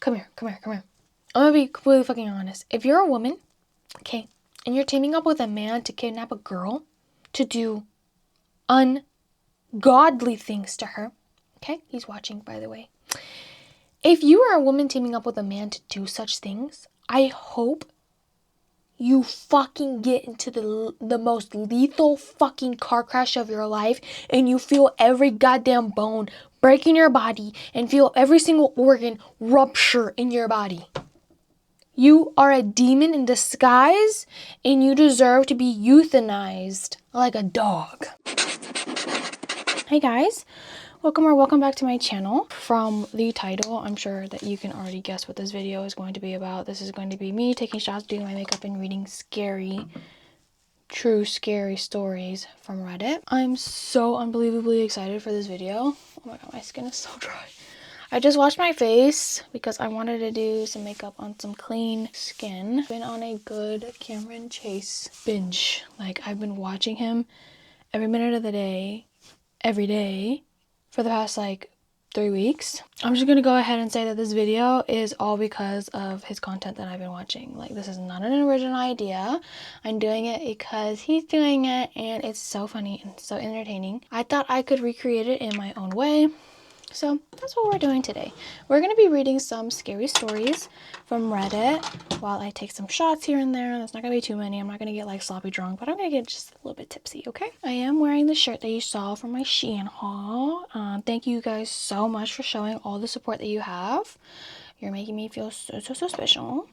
come here. I'm gonna be completely fucking honest. If you're a woman, okay, and you're teaming up with a man to kidnap a girl, to do ungodly things to her, okay? He's watching, by the way. If you are a woman teaming up with a man to do such things, I hope you fucking get into the most lethal fucking car crash of your life and you feel every goddamn bone break in your body and feel every single organ rupture in your body. You are a demon in disguise and you deserve to be euthanized like a dog. Hey guys, welcome back to my channel. From the title, I'm sure that you can already guess what this video is going to be about. This is going to be me taking shots, doing my makeup, and reading true scary stories from Reddit. I'm so unbelievably excited for this video. Oh my god, my skin is so dry. I just washed my face because I wanted to do some makeup on some clean skin. Been on a good Cameron Chase binge. Like, I've been watching him every minute of the day, every day, for the past like 3 weeks. I'm just gonna go ahead and say that this video is all because of his content that I've been watching. Like, this is not an original idea. I'm doing it because he's doing it and it's so funny and so entertaining. I thought I could recreate it in my own way. So that's what we're doing today. We're going to be reading some scary stories from Reddit while I take some shots here and there. There's not going to be too many. I'm not going to get like sloppy drunk, but I'm going to get just a little bit tipsy, okay? I am wearing the shirt that you saw from my Shein haul. Thank you guys so much for showing all the support that you have. You're making me feel so special.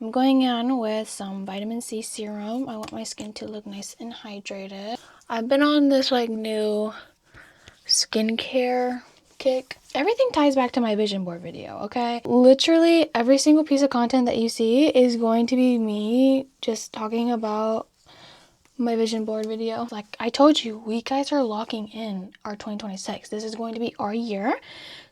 I'm going in with some vitamin C serum. I want my skin to look nice and hydrated. I've been on this like new skincare kick. Everything ties back to my vision board video, okay? Literally every single piece of content that you see is going to be me just talking about my vision board video. Like I told you, we guys are locking in our 2026. This is going to be our year.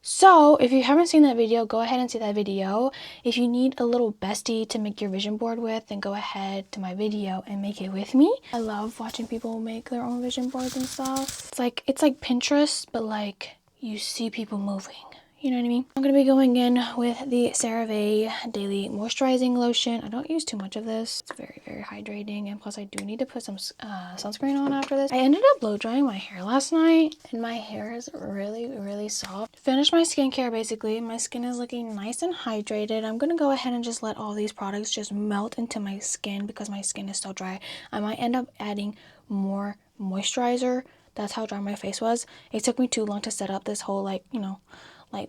So if you haven't seen that video, go ahead and see that video. If you need a little bestie to make your vision board with, then go ahead to my video and make it with me. I love watching people make their own vision boards and stuff. It's like Pinterest, but like you see people moving. You know what I mean? I'm going to be going in with the CeraVe Daily Moisturizing Lotion. I don't use too much of this. It's very hydrating, and plus I do need to put some sunscreen on after this. I ended up blow drying my hair last night, and my hair is really soft. Finished my skincare basically. My skin is looking nice and hydrated. I'm going to go ahead and just let all these products just melt into my skin because my skin is so dry. I might end up adding more moisturizer. That's how dry my face was. It took me too long to set up this whole like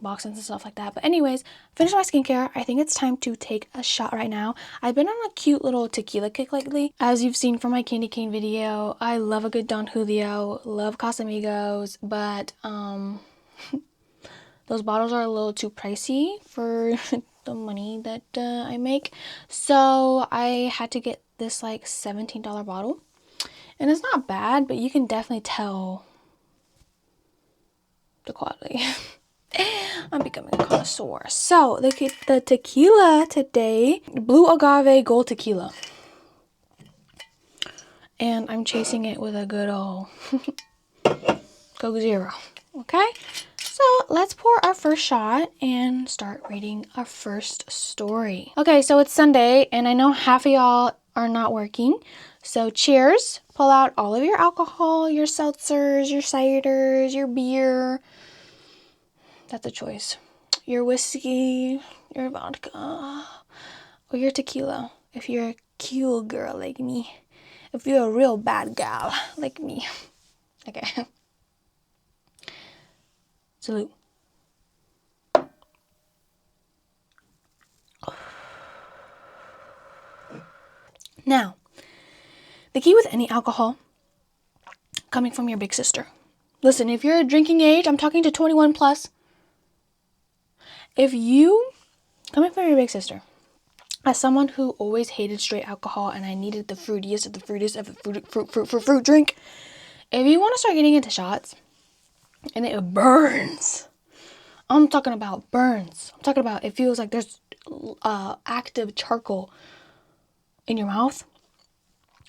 boxes and stuff like that. But anyways, finish my skincare. I think it's time to take a shot right now. I've been on a cute little tequila kick lately. As you've seen from my candy cane video, I love a good Don Julio, love Casamigos, but those bottles are a little too pricey for the money that I make. So I had to get this like $17 bottle. And it's not bad, but you can definitely tell the quality. I'm becoming a connoisseur. So the tequila today, Blue Agave Gold Tequila, and I'm chasing it with a good old Coke Zero. Okay, so let's pour our first shot and start reading our first story. Okay, so it's Sunday and I know half of y'all are not working, so cheers. Pull out all of your alcohol, your seltzers, your ciders, your beer. That's a choice. Your whiskey, your vodka, or your tequila. If you're a cute girl like me. If you're a real bad gal like me. Okay. Salute. Now, the key with any alcohol coming from your big sister. Listen, if you're a drinking age, I'm talking to 21 plus. If you, coming from your big sister, as someone who always hated straight alcohol and I needed the fruitiest of the fruit drink, if you want to start getting into shots and it burns, I'm talking about burns. I'm talking about it feels like there's active charcoal in your mouth.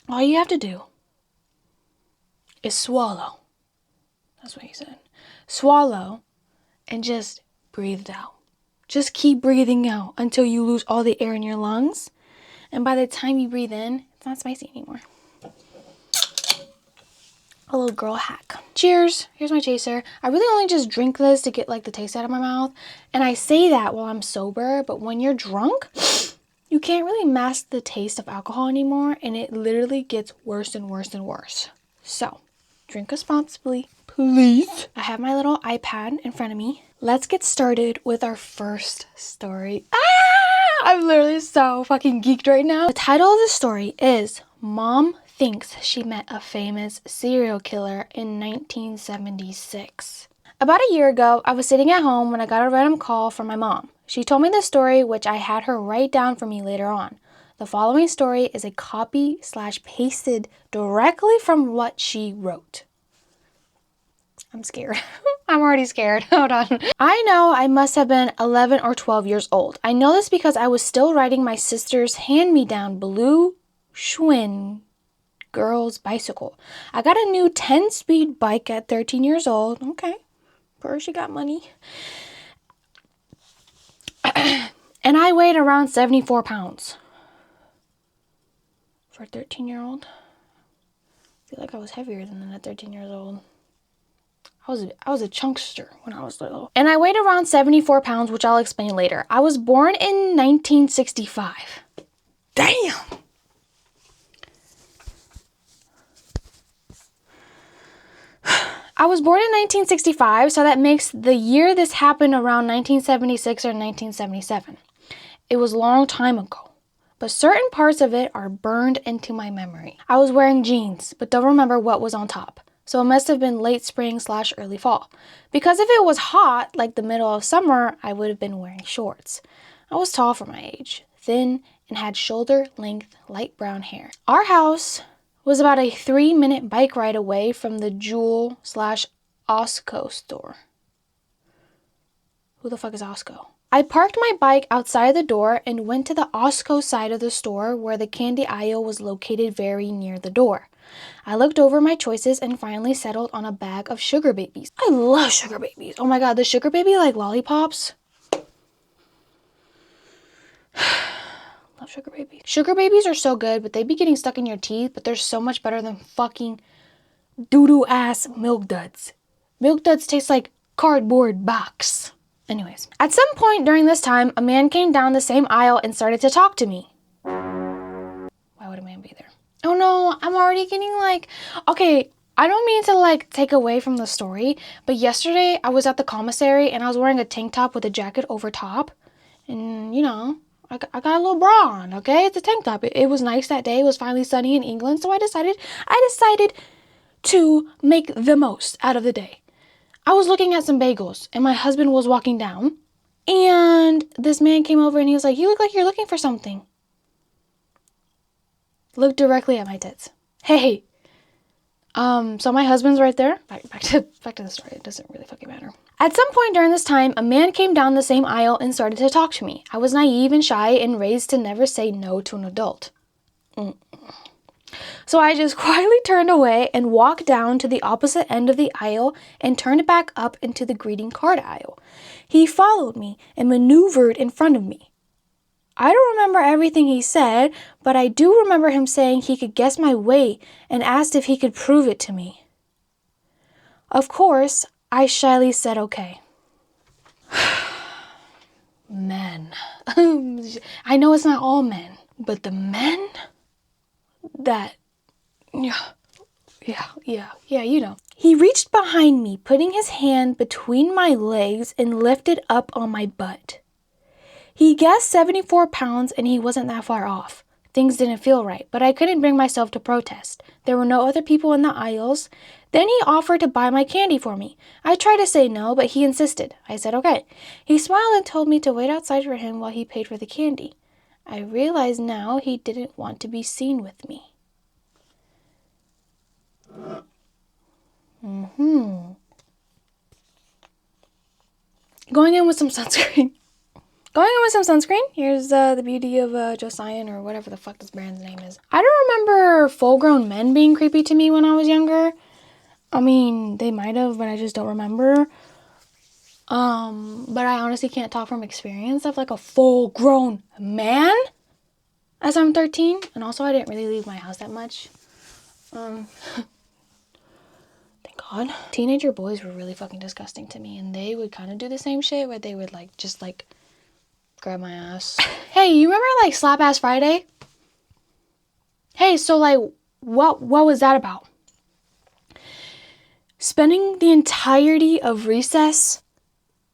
All you have to do is swallow. That's what he said. Swallow and just breathe it out. Just keep breathing out until you lose all the air in your lungs. And by the time you breathe in, it's not spicy anymore. A little girl hack. Cheers. Here's my chaser. I really only just drink this to get like the taste out of my mouth. And I say that while I'm sober, but when you're drunk, you can't really mask the taste of alcohol anymore, and it literally gets worse and worse and worse. So, drink responsibly, please. I have my little iPad in front of me. Let's get started with our first story. I'm literally so fucking geeked right now. The title of the story is Mom Thinks She Met a Famous Serial Killer in 1976. About a year ago, I was sitting at home when I got a random call from my mom. She told me the story, which I had her write down for me later on. The following story is a copy/pasted directly from what she wrote. I'm scared. I'm already scared. Hold on. I know I must have been 11 or 12 years old. I know this because I was still riding my sister's hand-me-down blue Schwinn girl's bicycle. I got a new 10-speed bike at 13 years old. Okay. Poor she got money. And I weighed around 74 pounds. For a 13-year-old? I feel like I was heavier than that at 13 years old. I was a chunkster when I was little. And I weighed around 74 pounds, which I'll explain later. I was born in 1965. Damn! I was born in 1965, so that makes the year this happened around 1976 or 1977. It was a long time ago, but certain parts of it are burned into my memory. I was wearing jeans, but don't remember what was on top. So it must have been late spring/early fall. Because if it was hot, like the middle of summer, I would have been wearing shorts. I was tall for my age, thin, and had shoulder-length light brown hair. Our house was about a 3-minute bike ride away from the Jewel/Osco store. Who the fuck is Osco? I parked my bike outside the door and went to the Osco side of the store where the candy aisle was located very near the door. I looked over my choices and finally settled on a bag of sugar babies. I love sugar babies. Oh my god, the sugar baby like lollipops. Love sugar babies. Sugar babies are so good, but they be getting stuck in your teeth, but they're so much better than fucking doo-doo ass Milk Duds. Milk Duds taste like cardboard box. Anyways, at some point during this time, a man came down the same aisle and started to talk to me. Why would a man be there? Oh no, I'm already getting like, okay, I don't mean to like take away from the story, but yesterday I was at the commissary and I was wearing a tank top with a jacket over top. And you know, I got a little bra on, okay? It's a tank top. It was nice that day. It was finally sunny in England, so I decided to make the most out of the day. I was looking at some bagels and my husband was walking down and this man came over and he was like, "You look like you're looking for something." Look directly at my tits. Hey. So my husband's right there. Back to the story. It doesn't really fucking matter. At some point during this time, a man came down the same aisle and started to talk to me. I was naive and shy and raised to never say no to an adult. So I just quietly turned away and walked down to the opposite end of the aisle and turned back up into the greeting card aisle. He followed me and maneuvered in front of me. I don't remember everything he said, but I do remember him saying he could guess my weight and asked if he could prove it to me. Of course, I shyly said okay. Men. I know it's not all men, but the men that... Yeah, you know. He reached behind me, putting his hand between my legs and lifted up on my butt. He guessed 74 pounds and he wasn't that far off. Things didn't feel right, but I couldn't bring myself to protest. There were no other people in the aisles. Then he offered to buy my candy for me. I tried to say no, but he insisted. I said okay. He smiled and told me to wait outside for him while he paid for the candy. I realized now he didn't want to be seen with me. Going in with some sunscreen. Here's the beauty of Josiah or whatever the fuck this brand's name is. I don't remember full-grown men being creepy to me when I was younger. I mean, they might have, but I just don't remember. But I honestly can't talk from experience of like a full grown man as I'm 13. And also I didn't really leave my house that much. Thank God. Teenager boys were really fucking disgusting to me, and they would kind of do the same shit where they would like just like grab my ass. Hey, you remember like Slap Ass Friday? Hey, so like what was that about? Spending the entirety of recess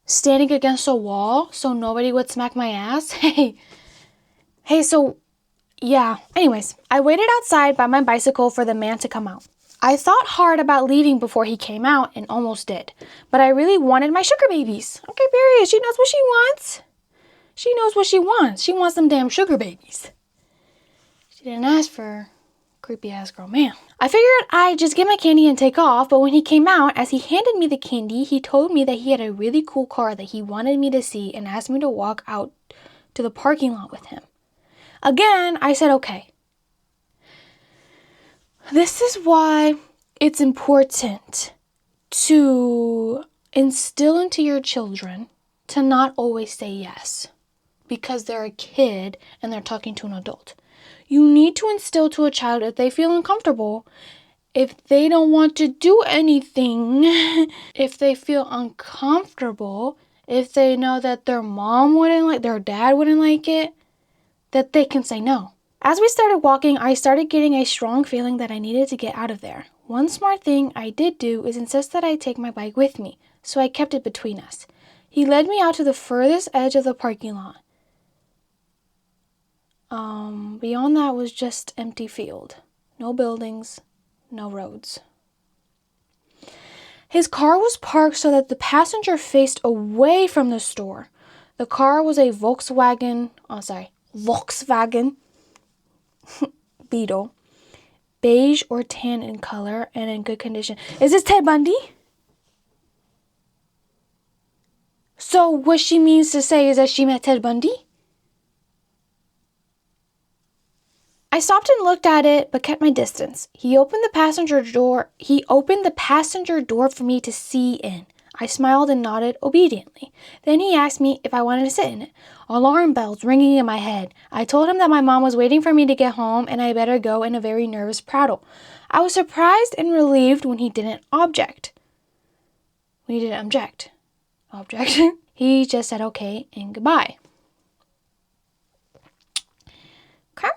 standing against a wall so nobody would smack my ass? Hey, so yeah. Anyways, I waited outside by my bicycle for the man to come out. I thought hard about leaving before he came out and almost did. But I really wanted my sugar babies. Okay, period. She knows what she wants. She knows what she wants. She wants them damn sugar babies. She didn't ask for creepy ass girl man. I figured I'd just get my candy and take off, but when he came out, as he handed me the candy, he told me that he had a really cool car that he wanted me to see and asked me to walk out to the parking lot with him. Again, I said okay. This is why it's important to instill into your children to not always say yes because they're a kid and they're talking to an adult. You need to instill to a child if they feel uncomfortable, if they don't want to do anything, if they feel uncomfortable, if they know that their mom wouldn't like, their dad wouldn't like it, that they can say no. As we started walking, I started getting a strong feeling that I needed to get out of there. One smart thing I did do is insist that I take my bike with me, so I kept it between us. He led me out to the furthest edge of the parking lot. Beyond that was just empty field. No buildings, no roads. His car was parked so that the passenger faced away from the store. The car was a Volkswagen Beetle, beige or tan in color and in good condition. Is this Ted Bundy? So what she means to say is that she met Ted Bundy? I stopped and looked at it, but kept my distance. He opened the passenger door for me to see in. I smiled and nodded obediently. Then he asked me if I wanted to sit in it. Alarm bells ringing in my head. I told him that my mom was waiting for me to get home and I better go in a very nervous prattle. I was surprised and relieved when he didn't object. He just said okay and goodbye. Okay.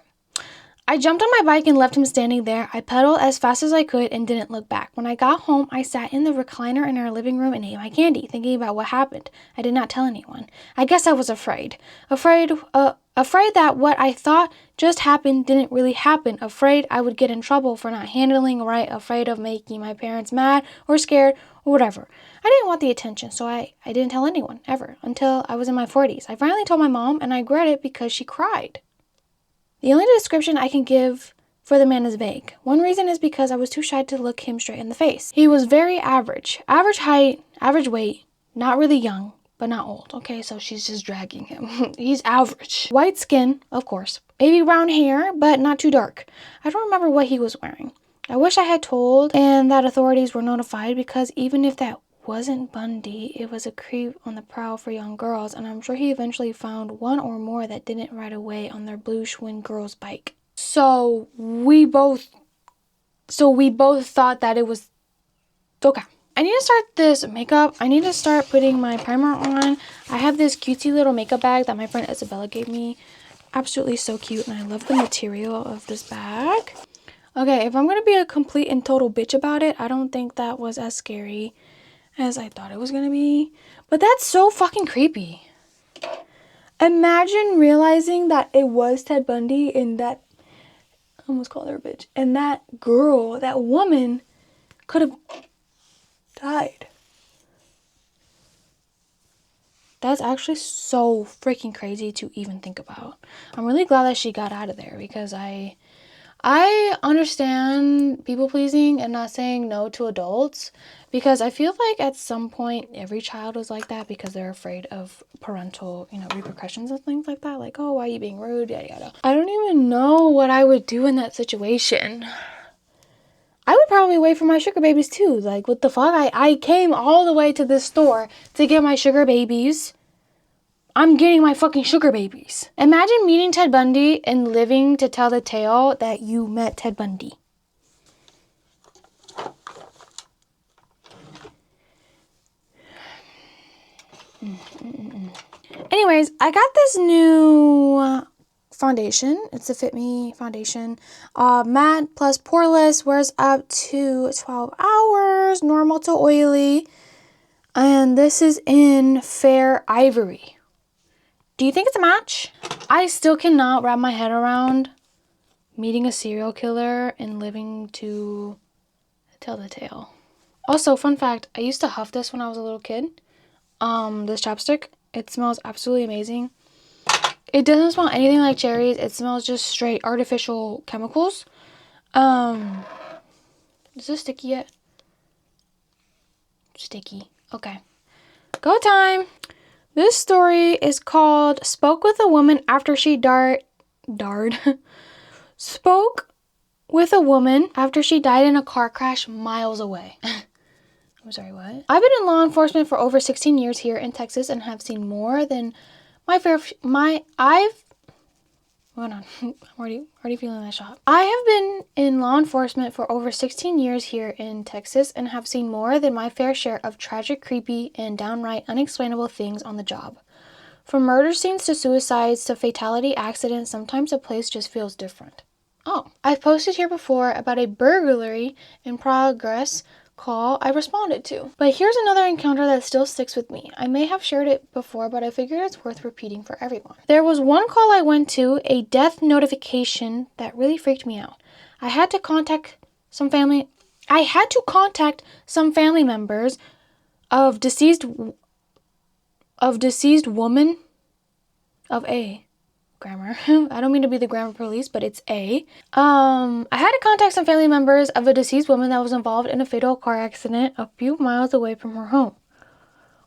I jumped on my bike and left him standing there. I pedaled as fast as I could and didn't look back. When I got home, I sat in the recliner in our living room and ate my candy, thinking about what happened. I did not tell anyone. I guess I was afraid. Afraid that what I thought just happened didn't really happen. Afraid I would get in trouble for not handling right. Afraid of making my parents mad or scared or whatever. I didn't want the attention, so I didn't tell anyone, ever, until I was in my 40s. I finally told my mom, and I regret it because she cried. The only description I can give for the man is vague. One reason is because I was too shy to look him straight in the face. He was very average. Average height, average weight, not really young, but not old. Okay, so she's just dragging him. He's average. White skin, of course. Baby brown hair, but not too dark. I don't remember what he was wearing. I wish I had told and that authorities were notified because even if that wasn't Bundy, it was a creep on the prowl for young girls, and I'm sure he eventually found one or more that didn't ride away on their blue Schwinn girl's bike. So we both thought that it was okay. I need to start this makeup. I need to start putting my primer on. I have this cutesy little makeup bag that my friend Isabella gave me. Absolutely so cute, and I love the material of this bag. Okay, if I'm gonna be a complete and total bitch about it, I don't think that was as scary as I thought it was gonna be. But that's so fucking creepy. Imagine realizing that it was Ted Bundy and that, I almost called her a bitch, and that girl, that woman could have died. That's actually so freaking crazy to even think about. I'm really glad that she got out of there because I understand people pleasing and not saying no to adults because I feel like at some point every child is like that because they're afraid of parental, repercussions and things like that. Like, oh, why are you being rude? Yada yada. I don't even know what I would do in that situation. I would probably wait for my sugar babies too. Like, what the fuck? I came all the way to this store to get my sugar babies. I'm getting my fucking sugar babies. Imagine meeting Ted Bundy and living to tell the tale that you met Ted Bundy. Anyways, I got this new foundation. It's a Fit Me foundation. Matte plus poreless, wears up to 12 hours, normal to oily. And this is in Fair Ivory. Do you think it's a match? I still cannot wrap my head around meeting a serial killer and living to tell the tale. Also, fun fact, I used to huff this when I was a little kid. This chapstick. It smells absolutely amazing. It doesn't smell anything like cherries. It smells just straight artificial chemicals. Is this sticky yet? Sticky. Okay. Go time! This story is called Spoke with a Woman After She Spoke with a woman after she died in a car crash miles away. I'm sorry, what? I've been in law enforcement for over 16 years here in Texas and have seen more than Hold on. I'm already feeling that shot. I have been in law enforcement for over 16 years here in Texas and have seen more than my fair share of tragic, creepy, and downright unexplainable things on the job. From murder scenes to suicides to fatality accidents, sometimes a place just feels different. Oh, I've posted here before about a burglary in progress call I responded to. But here's another encounter that still sticks with me. I may have shared it before, but I figured it's worth repeating for everyone. There was one call I went to, a death notification that really freaked me out. I had to contact some family members of deceased woman of A. Grammar. I don't mean to be the grammar police, but it's A. I had to contact some family members of a deceased woman that was involved in a fatal car accident a few miles away from her home.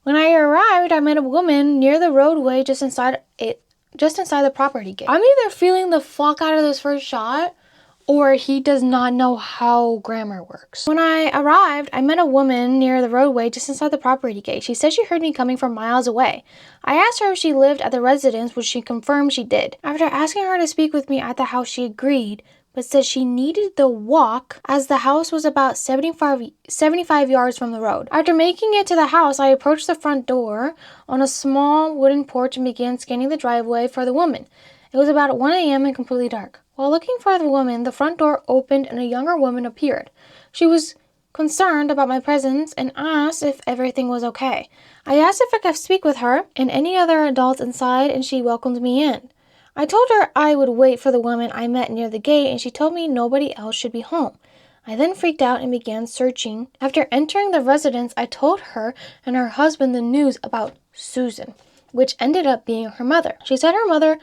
When I arrived, I met a woman near the roadway just inside the property gate. I'm either feeling the fuck out of this first shot or he does not know how grammar works. When I arrived, I met a woman near the roadway just inside the property gate. She said she heard me coming from miles away. I asked her if she lived at the residence, which she confirmed she did. After asking her to speak with me at the house, she agreed, but said she needed the walk as the house was about 75 yards from the road. After making it to the house, I approached the front door on a small wooden porch and began scanning the driveway for the woman. It was about 1 a.m. and completely dark. While looking for the woman, the front door opened and a younger woman appeared. She was concerned about my presence and asked if everything was okay. I asked if I could speak with her and any other adults inside, and she welcomed me in. I told her I would wait for the woman I met near the gate, and she told me nobody else should be home. I then freaked out and began searching. After entering the residence, I told her and her husband the news about Susan, which ended up being her mother. She said her mother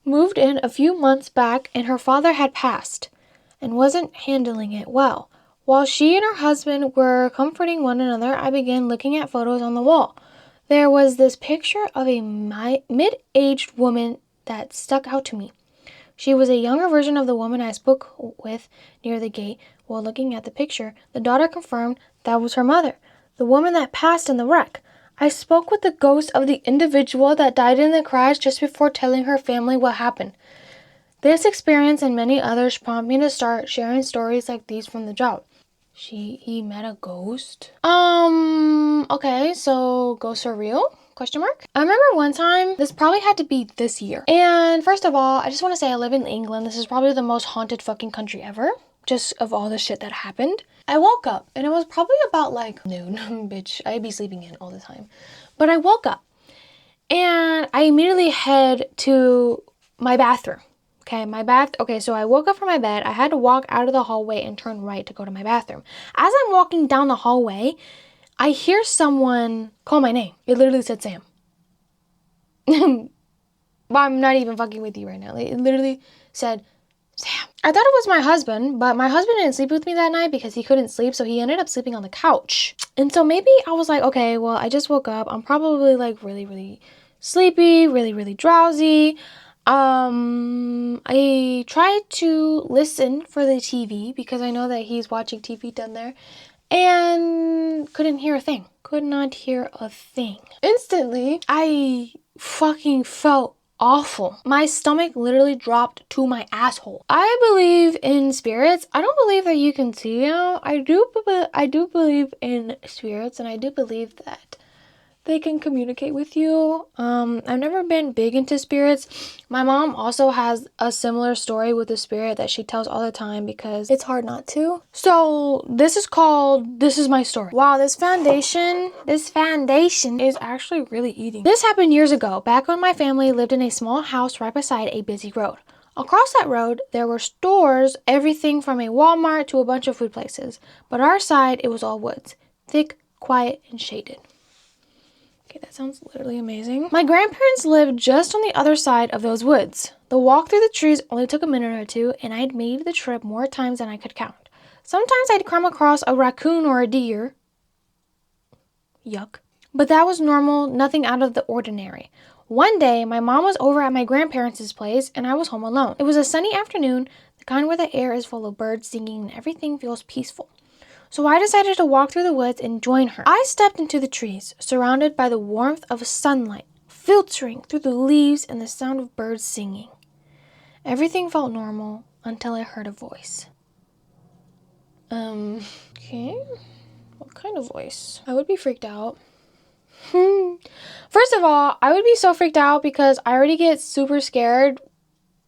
moved in a few months back and her father had passed and wasn't handling it well. While she and her husband were comforting one another, I began looking at photos on the wall. There was this picture of a mid-aged woman that stuck out to me. She was a younger version of the woman I spoke with near the gate. While looking at the picture, the daughter confirmed that was her mother, the woman that passed in the wreck. I spoke with the ghost of the individual that died in the crash just before telling her family what happened. This experience and many others prompt me to start sharing stories like these from the job. He met a ghost? Okay, so ghosts are real? Question mark? I remember one time, this probably had to be this year. And first of all, I just want to say I live in England. This is probably the most haunted fucking country ever. Just of all the shit that happened. I woke up and it was probably about like noon. Bitch, I'd be sleeping in all the time. But I woke up and I immediately head to my bathroom. Okay, so I woke up from my bed. I had to walk out of the hallway and turn right to go to my bathroom. As I'm walking down the hallway, I hear someone call my name. It literally said Sam. But I'm not even fucking with you right now. It literally said Sam. I thought it was my husband, but my husband didn't sleep with me that night because he couldn't sleep, so he ended up sleeping on the couch. And so maybe I was like, okay, well, I just woke up. I'm probably like really, really sleepy, really, really drowsy. I tried to listen for the TV because I know that he's watching TV down there, and couldn't hear a thing. Could not hear a thing. Instantly, I fucking felt awful. My stomach literally dropped to my asshole. I believe in spirits. I don't believe that you can see them. I do believe in spirits, and I do believe that they can communicate with you. I've never been big into spirits. My mom also has a similar story with a spirit that she tells all the time because it's hard not to. So this is called This Is My Story. Wow, this foundation is actually really eating. This happened years ago, back when my family lived in a small house right beside a busy road. Across that road, there were stores, everything from a Walmart to a bunch of food places. But our side, it was all woods. Thick, quiet, and shaded. Okay, that sounds literally amazing. My grandparents lived just on the other side of those woods. The walk through the trees only took a minute or two, and I'd made the trip more times than I could count. Sometimes I'd come across a raccoon or a deer. Yuck. But that was normal, nothing out of the ordinary. One day, my mom was over at my grandparents' place, and I was home alone. It was a sunny afternoon, the kind where the air is full of birds singing and everything feels peaceful. So I decided to walk through the woods and join her. I stepped into the trees, surrounded by the warmth of sunlight, filtering through the leaves and the sound of birds singing. Everything felt normal until I heard a voice. Okay. What kind of voice? I would be freaked out. First of all, I would be so freaked out because I already get super scared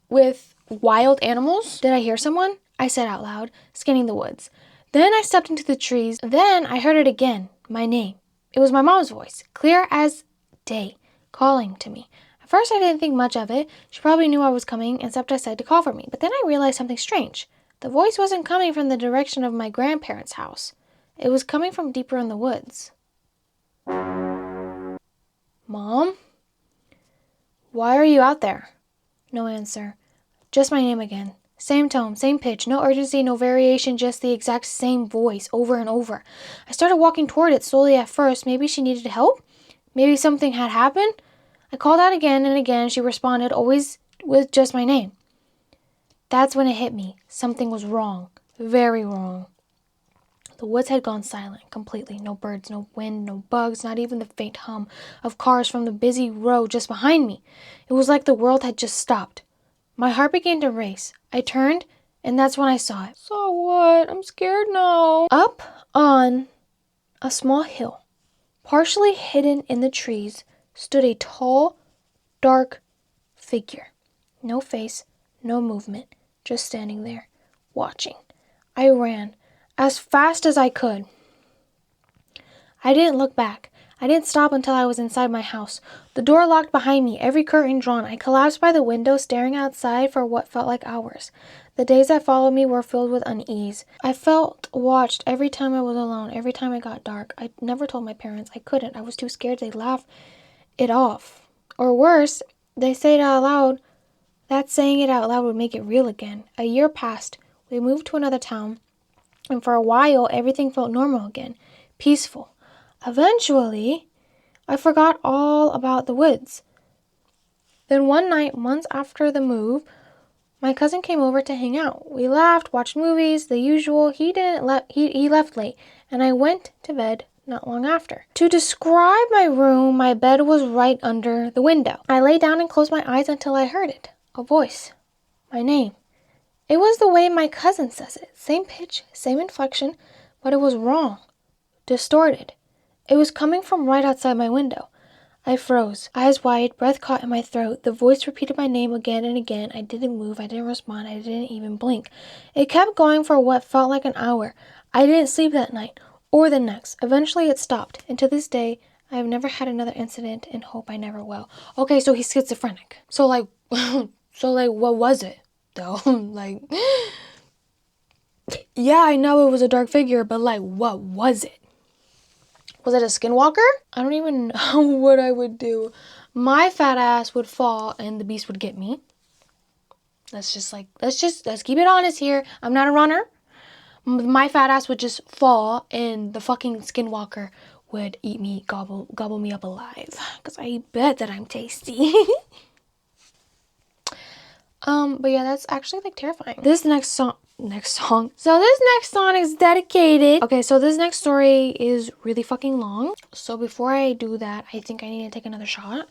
with wild animals. Did I hear someone? I said out loud, scanning the woods. Then I stepped into the trees. Then I heard it again, my name. It was my mom's voice, clear as day, calling to me. At first I didn't think much of it. She probably knew I was coming, except I said to call for me. But then I realized something strange. The voice wasn't coming from the direction of my grandparents' house. It was coming from deeper in the woods. Mom? Why are you out there? No answer. Just my name again. Same tone, same pitch, no urgency, no variation, just the exact same voice over and over. I started walking toward it slowly at first. Maybe she needed help? Maybe something had happened? I called out again and again. She responded, always with just my name. That's when it hit me. Something was wrong. Very wrong. The woods had gone silent completely. No birds, no wind, no bugs, not even the faint hum of cars from the busy road just behind me. It was like the world had just stopped. My heart began to race. I turned, and that's when I saw it. Saw what? I'm scared now. Up on a small hill, partially hidden in the trees, stood a tall, dark figure. No face, no movement, just standing there, watching. I ran as fast as I could. I didn't look back. I didn't stop until I was inside my house. The door locked behind me, every curtain drawn. I collapsed by the window, staring outside for what felt like hours. The days that followed me were filled with unease. I felt watched every time I was alone, every time it got dark. I never told my parents. I couldn't. I was too scared. They'd laugh it off. Or worse, they say it out loud. That saying it out loud would make it real again. A year passed. We moved to another town, and for a while, everything felt normal again. Peaceful. Eventually, I forgot all about the woods. Then one night, months after the move, my cousin came over to hang out. We laughed, watched movies, the usual. He left late, and I went to bed not long after. To describe my room, my bed was right under the window. I lay down and closed my eyes until I heard it. A voice. My name. It was the way my cousin says it. Same pitch, same inflection, but it was wrong. Distorted. It was coming from right outside my window. I froze, eyes wide, breath caught in my throat. The voice repeated my name again and again. I didn't move, I didn't respond, I didn't even blink. It kept going for what felt like an hour. I didn't sleep that night, or the next. Eventually it stopped, and to this day, I have never had another incident and hope I never will. Okay, so he's schizophrenic. So what was it, though? Yeah, I know it was a dark figure, but what was it? Was it a skinwalker? I don't even know what I would do. My fat ass would fall and the beast would get me. Let's keep it honest here. I'm not a runner. My fat ass would just fall and the fucking skinwalker would eat me, gobble me up alive. Because I bet that I'm tasty. But yeah, that's actually like terrifying. This next song. So this next song is dedicated. Okay, so this next story is really fucking long. So before I do that, I think I need to take another shot.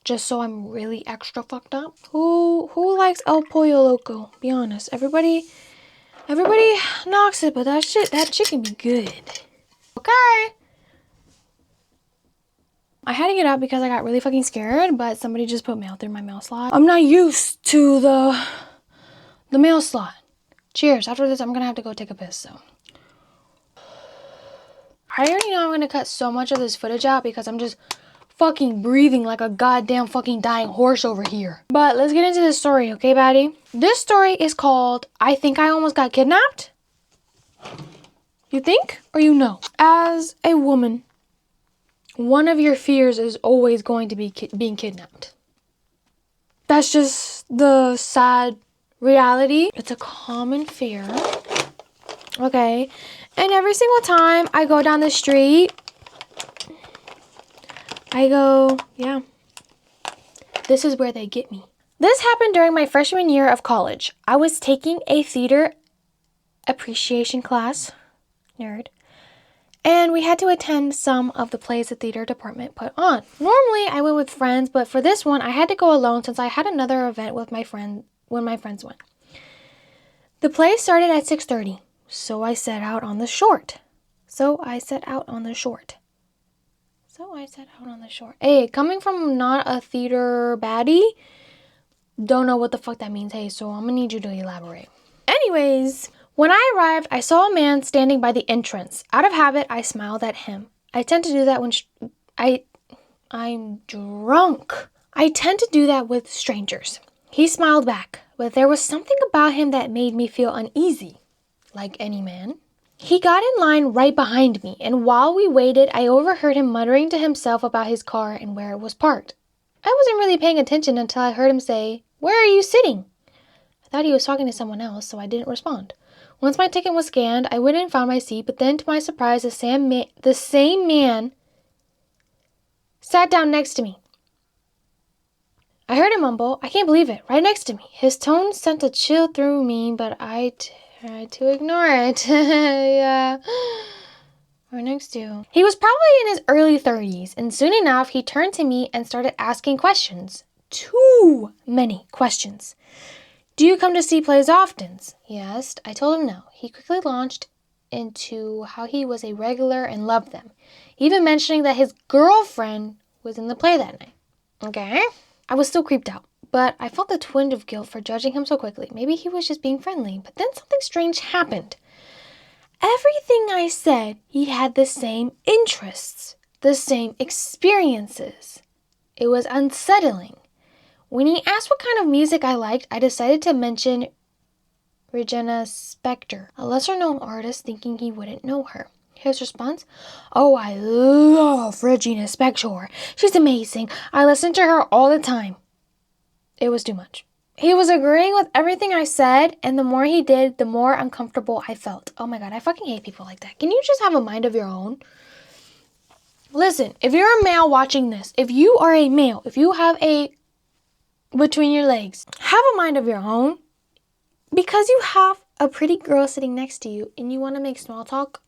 Just so I'm really extra fucked up. Who likes El Pollo Loco? Be honest. Everybody knocks it, but that shit can be good. Okay. I had to get up because I got really fucking scared, but somebody just put mail through my mail slot. I'm not used to the mail slot. Cheers. After this, I'm gonna have to go take a piss, so. I already know I'm gonna cut so much of this footage out because I'm just fucking breathing like a goddamn fucking dying horse over here. But let's get into this story, okay, baddie? This story is called I Think I Almost Got Kidnapped. You think or you know? As a woman, one of your fears is always going to be being kidnapped. That's just the sad reality. It's a common fear. Okay. And every single time I go down the street, I go, yeah, this is where they get me. This happened during my freshman year of college. I was taking a theater appreciation class, nerd, and we had to attend some of the plays the theater department put on. Normally, I went with friends, but for this one, I had to go alone since I had another event with my friend when my friends went. The play started at 6:30, so I set out on the short. Hey, coming from not a theater baddie, don't know what the fuck that means. Hey, so I'm gonna need you to elaborate. Anyways, when I arrived, I saw a man standing by the entrance. Out of habit, I smiled at him. I tend to do that when I'm drunk. I tend to do that with strangers. He smiled back, but there was something about him that made me feel uneasy, like any man. He got in line right behind me, and while we waited, I overheard him muttering to himself about his car and where it was parked. I wasn't really paying attention until I heard him say, "Where are you sitting?" I thought he was talking to someone else, so I didn't respond. Once my ticket was scanned, I went and found my seat, but then to my surprise, the same man sat down next to me. I heard him mumble, "I can't believe it," right next to me. His tone sent a chill through me, but I tried to ignore it. Yeah. Right next to. He was probably in his early 30s, and soon enough, he turned to me and started asking questions. Too many questions. "Do you come to see plays often?" he asked. I told him no. He quickly launched into how he was a regular and loved them, even mentioning that his girlfriend was in the play that night. Okay. I was still creeped out, but I felt the twinge of guilt for judging him so quickly. Maybe he was just being friendly, but then something strange happened. Everything I said, he had the same interests, the same experiences. It was unsettling. When he asked what kind of music I liked, I decided to mention Regina Spektor, a lesser-known artist, thinking he wouldn't know her. His response, "Oh, I love Regina Spektor. She's amazing. I listen to her all the time." It was too much. He was agreeing with everything I said, and the more he did, the more uncomfortable I felt. Oh my god, I fucking hate people like that. Can you just have a mind of your own? Listen, if you're a male watching this, if you are a male, if you have a between your legs, have a mind of your own. Because you have a pretty girl sitting next to you and you want to make small talk,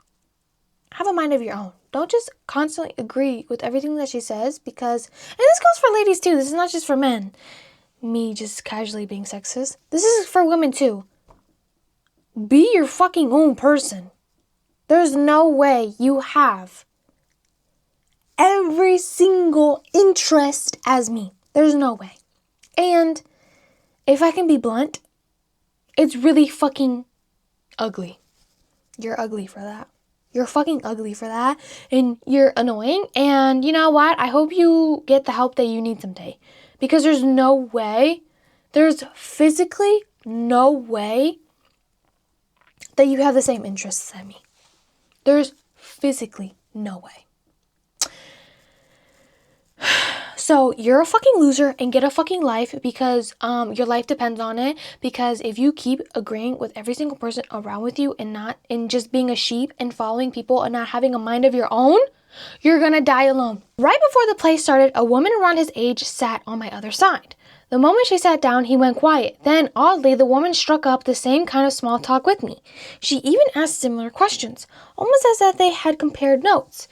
have a mind of your own. Don't just constantly agree with everything that she says because, and this goes for ladies too, this is not just for men. Me just casually being sexist. This is for women too. Be your fucking own person. There's no way you have every single interest as me. There's no way. And if I can be blunt, it's really fucking ugly. You're ugly for that. You're fucking ugly for that. And you're annoying. And you know what? I hope you get the help that you need someday. Because there's no way, there's physically no way that you have the same interests as me. There's physically no way. So you're a fucking loser and get a fucking life because your life depends on it. Because if you keep agreeing with every single person around with you and just being a sheep and following people and not having a mind of your own, you're gonna die alone. Right before the play started, a woman around his age sat on my other side. The moment she sat down, he went quiet. Then, oddly, the woman struck up the same kind of small talk with me. She even asked similar questions, almost as if they had compared notes.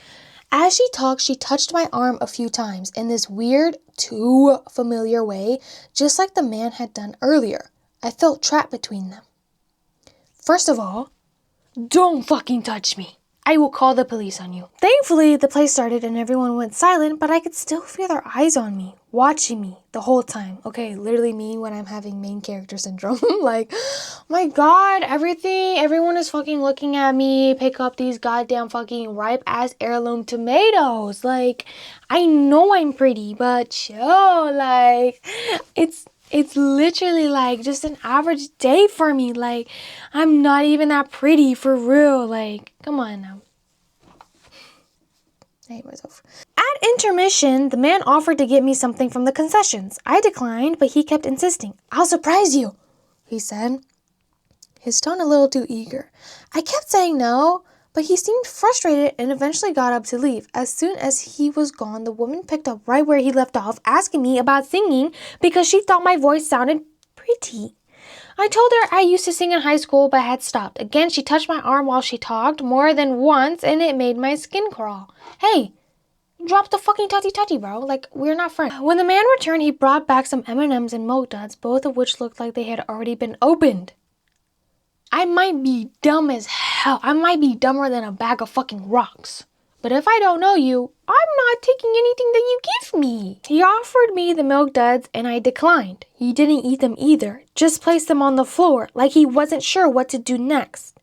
As she talked, she touched my arm a few times in this weird, too familiar way, just like the man had done earlier. I felt trapped between them. First of all, don't fucking touch me. I will call the police on you. Thankfully, the play started and everyone went silent, but I could still feel their eyes on me, watching me the whole time. Okay, literally me when I'm having main character syndrome. Like, my God, everyone is fucking looking at me pick up these goddamn fucking ripe ass heirloom tomatoes. Like, I know I'm pretty, but chill. Like, it's literally like just an average day for me. Like, I'm not even that pretty for real. Like, come on now. I hate myself. At intermission, the man offered to get me something from the concessions. I declined, but he kept insisting. I'll surprise you, he said, his tone a little too eager. I kept saying no, but he seemed frustrated and eventually got up to leave. As soon as he was gone, the woman picked up right where he left off, asking me about singing because she thought my voice sounded pretty. I told her I used to sing in high school but had stopped. Again, she touched my arm while she talked more than once and it made my skin crawl. Hey, drop the fucking tutty, bro. Like, we're not friends. When the man returned, he brought back some M&Ms and Milk Duds, both of which looked like they had already been opened. I might be dumb as hell. I might be dumber than a bag of fucking rocks. But if I don't know you, I'm not taking anything that you give me. He offered me the Milk Duds and I declined. He didn't eat them either, just placed them on the floor like he wasn't sure what to do next.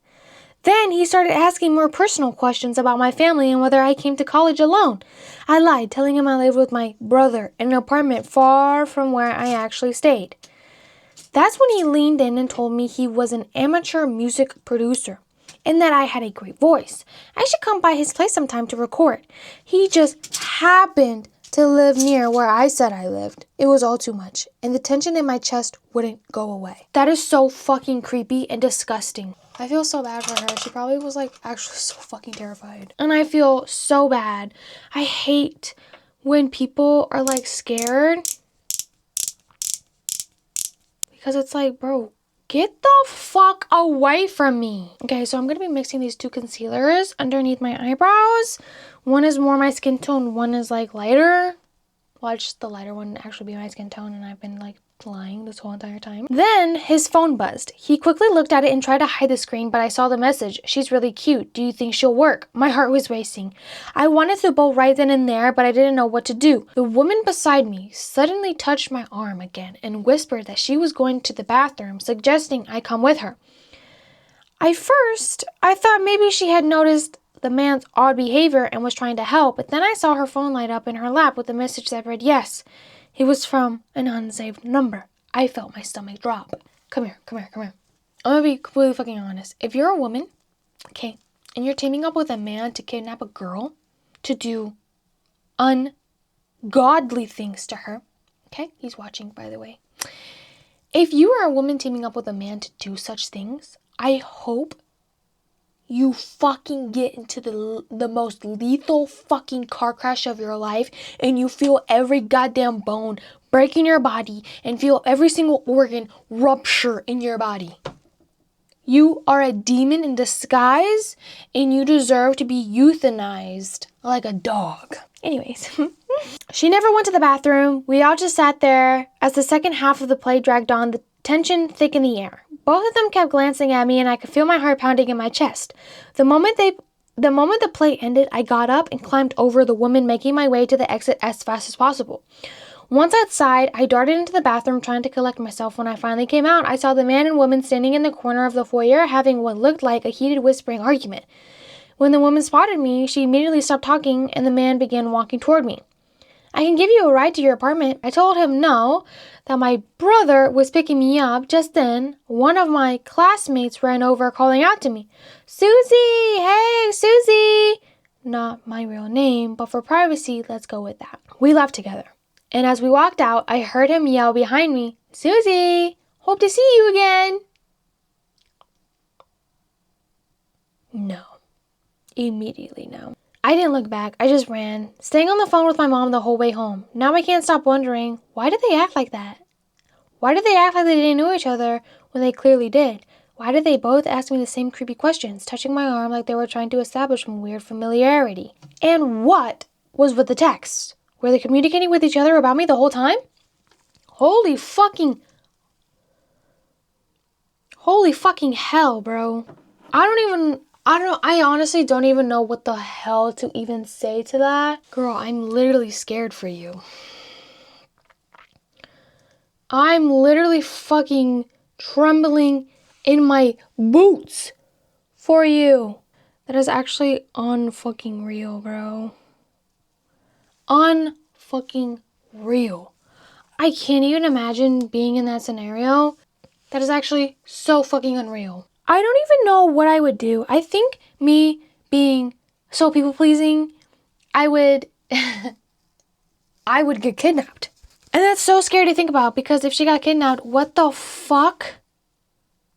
Then he started asking more personal questions about my family and whether I came to college alone. I lied, telling him I lived with my brother in an apartment far from where I actually stayed. That's when he leaned in and told me he was an amateur music producer and that I had a great voice. I should come by his place sometime to record. He just happened to live near where I said I lived. It was all too much, and the tension in my chest wouldn't go away. That is so fucking creepy and disgusting. I feel so bad for her. She probably was like actually so fucking terrified. And I feel so bad. I hate when people are like scared. Because it's like, bro, get the fuck away from me. Okay, so I'm going to be mixing these two concealers underneath my eyebrows. One is more my skin tone. One is like lighter. Watch the lighter one actually be my skin tone. And I've been like lying this whole entire time. Then his phone buzzed. He quickly looked at it and tried to hide the screen, but I saw the message. She's really cute. Do you think she'll work? My heart was racing. I wanted to bolt right then and there, but I didn't know what to do. The woman beside me suddenly touched my arm again and whispered that she was going to the bathroom, suggesting I come with her. I thought maybe she had noticed the man's odd behavior and was trying to help, but then I saw her phone light up in her lap with a message that read yes. It was from an unsaved number. I felt my stomach drop. Come here. I'm gonna be completely fucking honest. If you're a woman, okay, and you're teaming up with a man to kidnap a girl, to do ungodly things to her, okay, he's watching, by the way. If you are a woman teaming up with a man to do such things, I hope you fucking get into the most lethal fucking car crash of your life and you feel every goddamn bone break in your body and feel every single organ rupture in your body. You are a demon in disguise and you deserve to be euthanized like a dog. Anyways, she never went to the bathroom. We all just sat there. As the second half of the play dragged on, the tension thick in the air. Both of them kept glancing at me and I could feel my heart pounding in my chest. The moment the play ended, I got up and climbed over the woman, making my way to the exit as fast as possible. Once outside, I darted into the bathroom trying to collect myself. When I finally came out, I saw the man and woman standing in the corner of the foyer having what looked like a heated whispering argument. When the woman spotted me, she immediately stopped talking and the man began walking toward me. I can give you a ride to your apartment. I told him no, that my brother was picking me up. Just then, one of my classmates ran over calling out to me, Susie, hey, Susie. Not my real name, but for privacy, let's go with that. We left together. And as we walked out, I heard him yell behind me, Susie, hope to see you again. No. Immediately no. I didn't look back. I just ran, staying on the phone with my mom the whole way home. Now I can't stop wondering, why did they act like that? Why did they act like they didn't know each other when they clearly did? Why did they both ask me the same creepy questions, touching my arm like they were trying to establish some weird familiarity? And what was with the text? Were they communicating with each other about me the whole time? Holy fucking hell, bro. I honestly don't even know what the hell to even say to that. Girl, I'm literally scared for you. I'm literally fucking trembling in my boots for you. That is actually unfucking real, bro. Unfucking real. I can't even imagine being in that scenario. That is actually so fucking unreal. I don't even know what I would do. I think me being so people pleasing, I would I would get kidnapped. And that's so scary to think about, because if she got kidnapped, what the fuck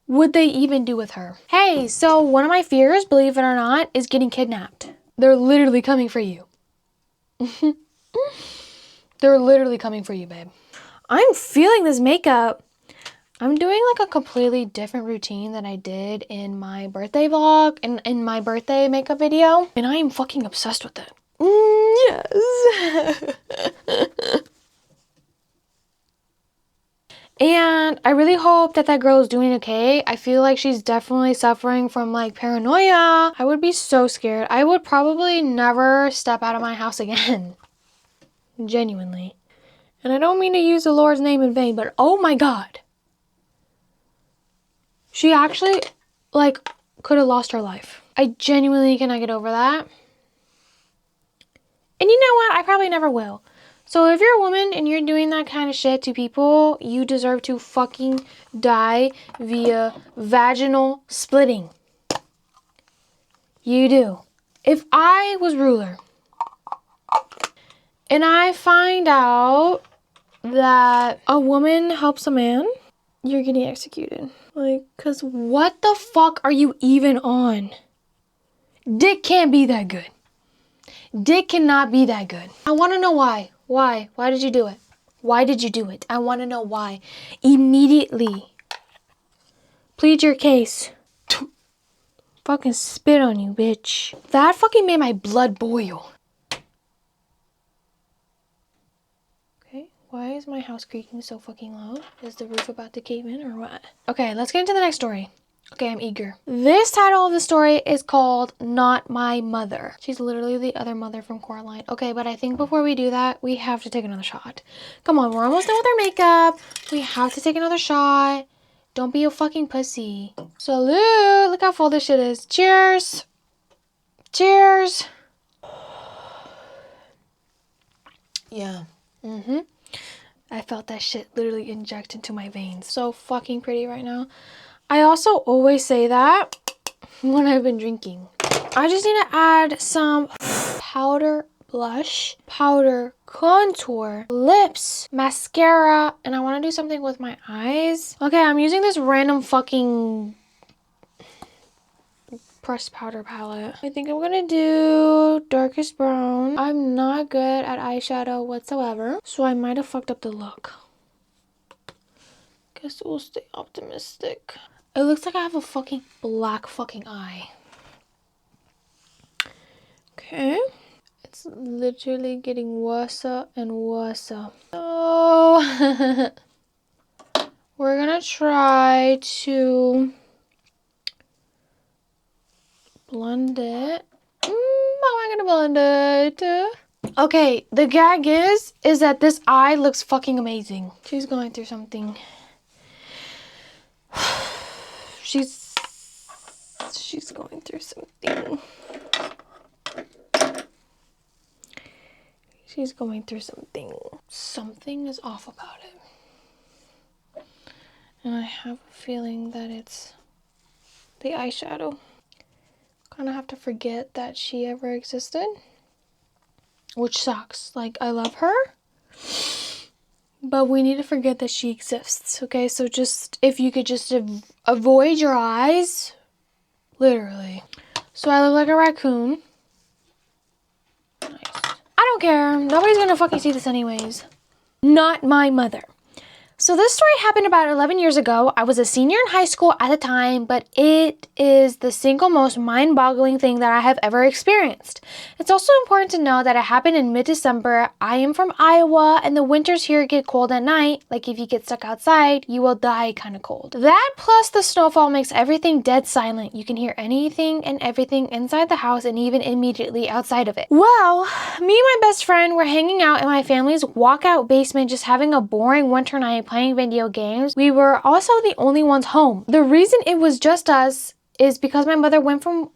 would they even do with her? Hey, so one of my fears, believe it or not, is getting kidnapped. They're literally coming for you. They're literally coming for you, babe. I'm feeling this makeup. I'm doing like a completely different routine than I did in my birthday vlog and in my birthday makeup video. And I am fucking obsessed with it. Yes. And I really hope that that girl is doing okay. I feel like she's definitely suffering from like paranoia. I would be so scared. I would probably never step out of my house again. Genuinely. And I don't mean to use the Lord's name in vain, but oh my God. She actually, like, could have lost her life. I genuinely cannot get over that. And you know what? I probably never will. So if you're a woman and you're doing that kind of shit to people, you deserve to fucking die via vaginal splitting. You do. If I was ruler and I find out that a woman helps a man, you're getting executed. Like, cause what the fuck are you even on? Dick can't be that good. Dick cannot be that good. I want to know why. Why? Why did you do it? Why did you do it? I want to know why. Immediately. Plead your case. Fucking spit on you, bitch. That fucking made my blood boil. Okay, why is my house creaking so fucking loud? Is the roof about to cave in or what? Okay, let's get into the next story. Okay, I'm eager. This title of the story is called Not My Mother. She's literally the other mother from Coraline. Okay, but I think before we do that, we have to take another shot. Come on, we're almost done with our makeup. We have to take another shot. Don't be a fucking pussy. Salute! Look how full this shit is. Cheers! Cheers! Yeah. I felt that shit literally inject into my veins. So fucking pretty right now. I also always say that when I've been drinking. I just need to add some powder blush, powder contour, lips, mascara, and I want to do something with my eyes. Okay, I'm using this random fucking pressed powder palette. I think I'm gonna do darkest brown. I'm not good at eyeshadow whatsoever, so I might have fucked up the look. Guess we'll stay optimistic. It looks like I have a fucking black fucking eye. Okay. It's literally getting worse and worse. So we're gonna try to blend it. How am I gonna blend it? Okay, the gag is that this eye looks fucking amazing. She's going through something. She's going through something. She's going through something. Something is off about it. And I have a feeling that it's the eyeshadow. Kind of have to forget that she ever existed. Which sucks. Like, I love her. But we need to forget that she exists. Okay, so just, if you could just avoid your eyes. Literally. So I look like a raccoon. Nice. I don't care. Nobody's gonna fucking see this anyways. Not my mother. So this story happened about 11 years ago. I was a senior in high school at the time, but it is the single most mind-boggling thing that I have ever experienced. It's also important to know that it happened in mid-December. I am from Iowa, and the winters here get cold at night. Like if you get stuck outside, you will die kind of cold. That plus the snowfall makes everything dead silent. You can hear anything and everything inside the house and even immediately outside of it. Well, me and my best friend were hanging out in my family's walkout basement just having a boring winter night playing video games. We were also the only ones home. The reason it was just us is because my mother went from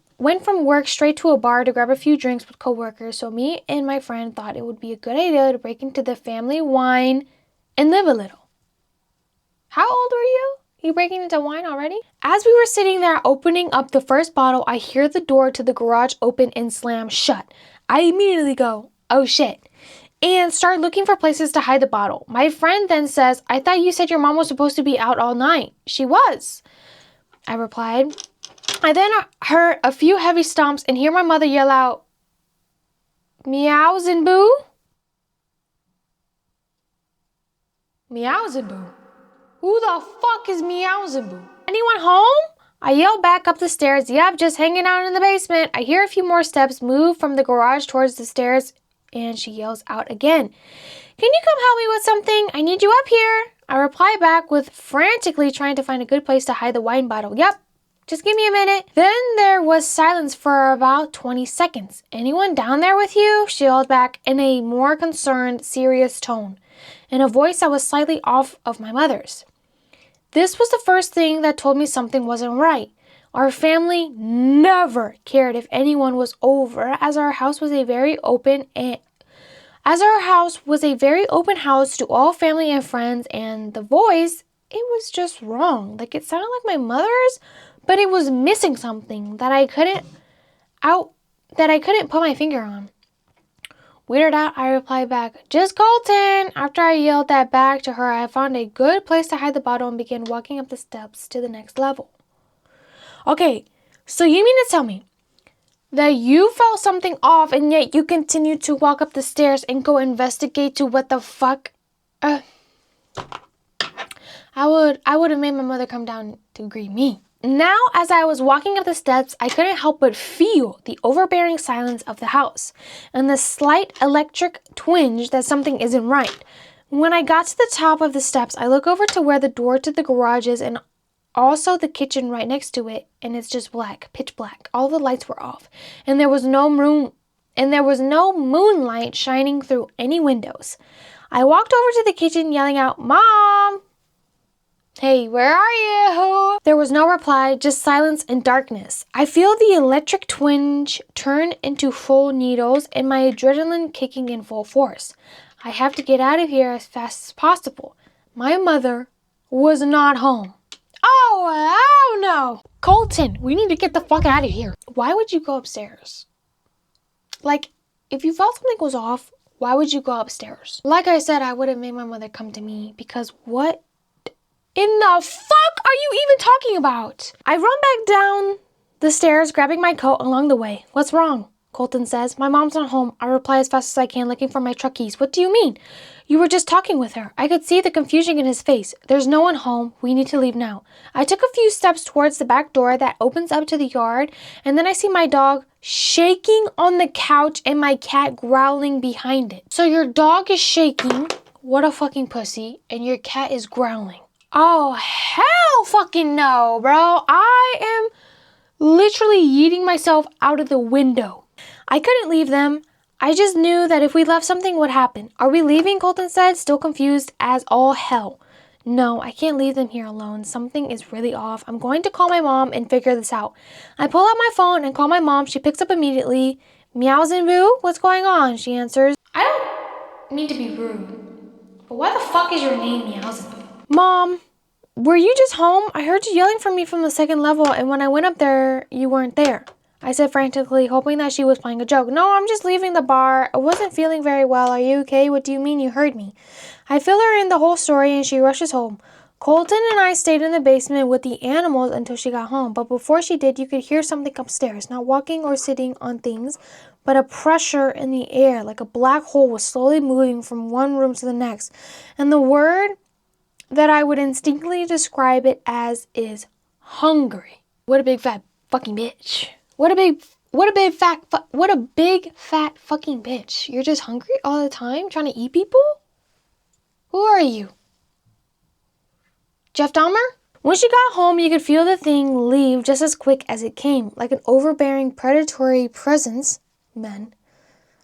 work straight to a bar to grab a few drinks with coworkers, so me and my friend thought it would be a good idea to break into the family wine and live a little. How old were you? You breaking into wine already? As we were sitting there opening up the first bottle, I hear the door to the garage open and slam shut. I immediately go, oh shit, and start looking for places to hide the bottle. My friend then says, I thought you said your mom was supposed to be out all night. She was, I replied. I then heard a few heavy stomps and hear my mother yell out, meows and boo? Meows and boo? Who the fuck is meows and boo? Anyone home? I yell back up the stairs. Yep, just hanging out in the basement. I hear a few more steps move from the garage towards the stairs, and she yells out again. Can you come help me with something? I need you up here. I reply back with frantically trying to find a good place to hide the wine bottle. Yep, just give me a minute. Then there was silence for about 20 seconds. Anyone down there with you? She yelled back in a more concerned, serious tone, in a voice that was slightly off of my mother's. This was the first thing that told me something wasn't right. Our family never cared if anyone was over, as our house was a very open house to all family and friends, and the voice, it was just wrong. Like it sounded like my mother's, but it was missing something that I couldn't put my finger on. Weirded out, I replied back, just Colton. After I yelled that back to her, I found a good place to hide the bottle and began walking up the steps to the next level. Okay, so you mean to tell me that you felt something off and yet you continued to walk up the stairs and go investigate to what the fuck? I would have made my mother come down to greet me. Now, as I was walking up the steps, I couldn't help but feel the overbearing silence of the house and the slight electric twinge that something isn't right. When I got to the top of the steps, I look over to where the door to the garage is and also the kitchen right next to it, and it's just black, pitch black. All the lights were off, and there was no moonlight shining through any windows. I walked over to the kitchen yelling out, Mom! Hey, where are you? There was no reply, just silence and darkness. I feel the electric twinge turn into full needles and my adrenaline kicking in full force. I have to get out of here as fast as possible. My mother was not home. Oh no! Colton, we need to get the fuck out of here. Why would you go upstairs? Like, if you felt something was off, why would you go upstairs? Like I said, I would have made my mother come to me because what in the fuck are you even talking about? I run back down the stairs, grabbing my coat along the way. What's wrong? Colton says. My mom's not home. I reply as fast as I can, looking for my truck keys. What do you mean? You were just talking with her. I could see the confusion in his face. There's no one home. We need to leave now. I took a few steps towards the back door that opens up to the yard, and then I see my dog shaking on the couch and my cat growling behind it. So your dog is shaking, what a fucking pussy, and your cat is growling. Oh, hell fucking no, bro. I am literally yeeting myself out of the window. I couldn't leave them. I just knew that if we left, something would happen. Are we leaving? Colton said, still confused as all hell. No, I can't leave them here alone. Something is really off. I'm going to call my mom and figure this out. I pull out my phone and call my mom. She picks up immediately. Meows and boo? What's going on? She answers. I don't mean to be rude, but why the fuck is your name Meows and boo? Mom, were you just home? I heard you yelling for me from the second level, and when I went up there, you weren't there. I said frantically, hoping that she was playing a joke. No, I'm just leaving the bar. I wasn't feeling very well. Are you okay? What do you mean you heard me? I fill her in the whole story, and she rushes home. Colton and I stayed in the basement with the animals until she got home, but before she did, you could hear something upstairs, not walking or sitting on things, but a pressure in the air, like a black hole was slowly moving from one room to the next. And the word that I would instinctively describe it as is hungry. What a big fat fucking bitch. What a big fat fucking bitch. You're just hungry all the time trying to eat people? Who are you? Jeff Dahmer? When she got home, you could feel the thing leave just as quick as it came, like an overbearing predatory presence, men,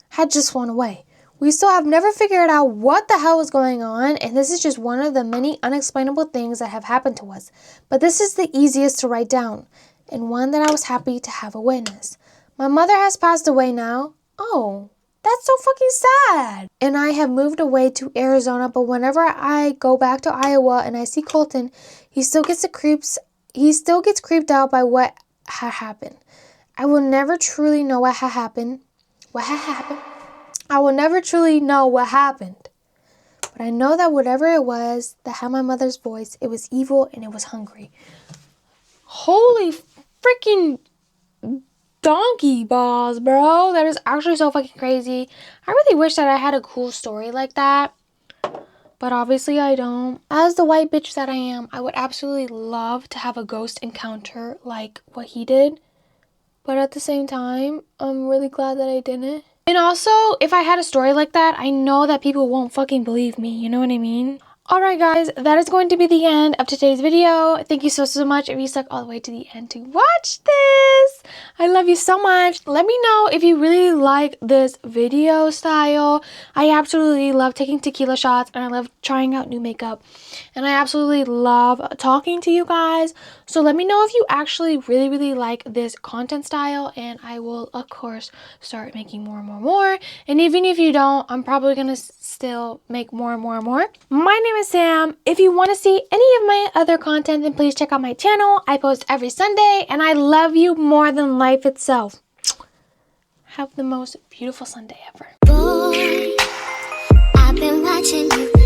had just flown away. We still have never figured out what the hell was going on, and this is just one of the many unexplainable things that have happened to us. But this is the easiest to write down, and one that I was happy to have a witness. My mother has passed away now. Oh, that's so fucking sad. And I have moved away to Arizona, but whenever I go back to Iowa and I see Colton, he still gets creeped out by what had happened. I will never truly know what had happened. I will never truly know what happened. But I know that whatever it was that had my mother's voice, it was evil and it was hungry. Holy freaking donkey balls, bro. That is actually so fucking crazy. I really wish that I had a cool story like that. But obviously I don't. As the white bitch that I am, I would absolutely love to have a ghost encounter like what he did. But at the same time, I'm really glad that I didn't. And also, if I had a story like that, I know that people won't fucking believe me. You know what I mean? Alright guys, that is going to be the end of today's video. Thank you so much if you stuck all the way to the end to watch this. I love you so much. Let me know if you really like this video style. I absolutely love taking tequila shots and I love trying out new makeup. And I absolutely love talking to you guys. So let me know if you actually really like this content style and I will of course start making more and more. And even if you don't, I'm probably gonna still make more and more. My name is Sam. If you want to see any of my other content, then please check out my channel. I post every Sunday and I love you more than life itself. Have the most beautiful Sunday ever. Boy, I've been watching you.